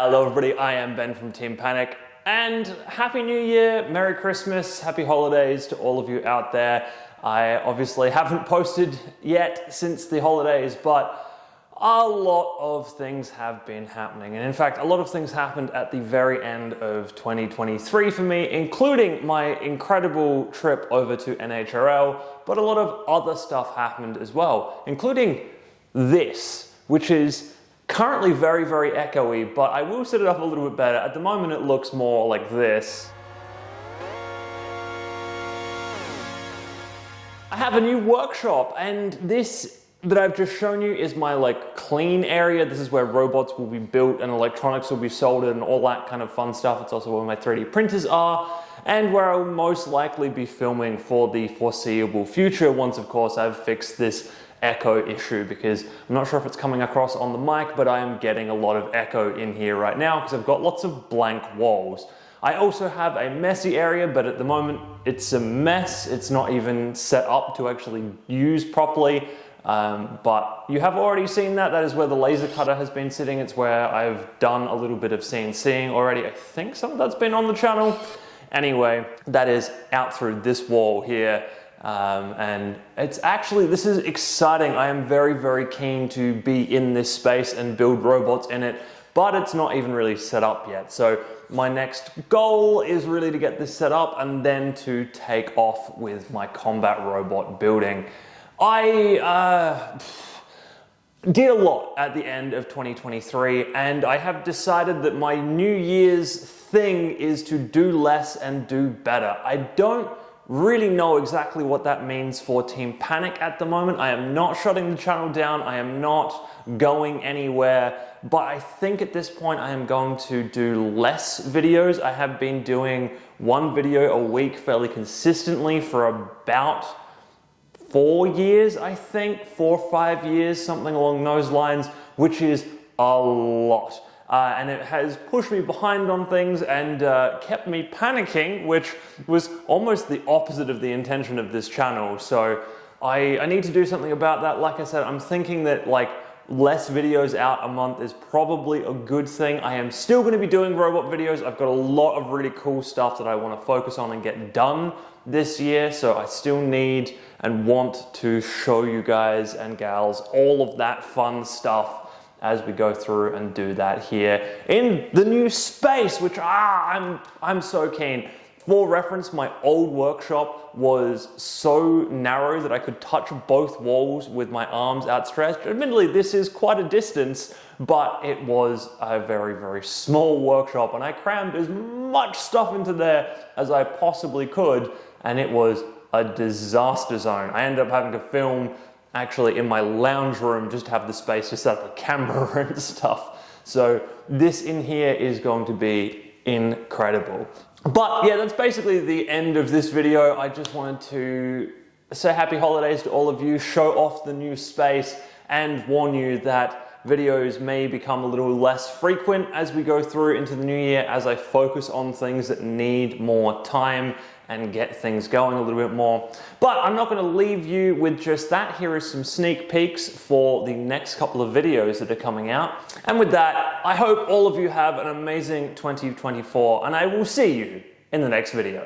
Hello everybody, I am Ben from Team Panic, and Happy New Year, Merry Christmas, Happy Holidays to all of you out there. I obviously haven't posted yet since the holidays, but a lot of things have been happening. And in fact, a lot of things happened at the very end of 2023 for me, including my incredible trip over to NHRL, but a lot of other stuff happened as well, including this, which is currently very, very echoey, but I will set it up a little bit better. At the moment, it looks more like this. I have a new workshop, and this that I've just shown you is my clean area. This is where robots will be built and electronics will be soldered and all that kind of fun stuff. It's also where my 3D printers are and where I'll most likely be filming for the foreseeable future once, of course, I've fixed this echo issue, because I'm not sure if it's coming across on the mic, but I am getting a lot of echo in here right now because I've got lots of blank walls. I also have a messy area, but at the moment it's a mess. It's not even set up to actually use properly. But you have already seen that. That is where the laser cutter has been sitting. It's where I've done a little bit of CNCing already. I think some of that's been on the channel. Anyway, that is out through this wall here. And it's actually, this is exciting. I am very, very keen to be in this space and build robots in it, but it's not even really set up yet. So my next goal is really to get this set up and then to take off with my combat robot building. I did a lot at the end of 2023, and I have decided that my New Year's thing is to do less and do better. I don't really know exactly what that means for Team Panic at the moment. I am not shutting the channel down. I am not going anywhere, but I think at this point I am going to do less videos. I have been doing one video a week fairly consistently for about 4 years, I think, 4 or 5 years, something along those lines, which is a lot. And it has pushed me behind on things and kept me panicking, which was almost the opposite of the intention of this channel. So I need to do something about that. Like I said, I'm thinking that less videos out a month is probably a good thing. I am still going to be doing robot videos. I've got a lot of really cool stuff that I want to focus on and get done this year. So I still need and want to show you guys and gals all of that fun stuff as we go through and do that here in the new space, which I'm so keen. For reference, my old workshop was so narrow that I could touch both walls with my arms outstretched. Admittedly, this is quite a distance, but it was a very, very small workshop, and I crammed as much stuff into there as I possibly could, and it was a disaster zone. I ended up having to film actually in my lounge room, just to have the space to set up a camera and stuff. So this in here is going to be incredible. But yeah, that's basically the end of this video. I just wanted to say happy holidays to all of you, show off the new space, and warn you that videos may become a little less frequent as we go through into the new year, as I focus on things that need more time and get things going a little bit more. But I'm not going to leave you with just that. Here are some sneak peeks for the next couple of videos that are coming out. And with that, I hope all of you have an amazing 2024, and I will see you in the next video.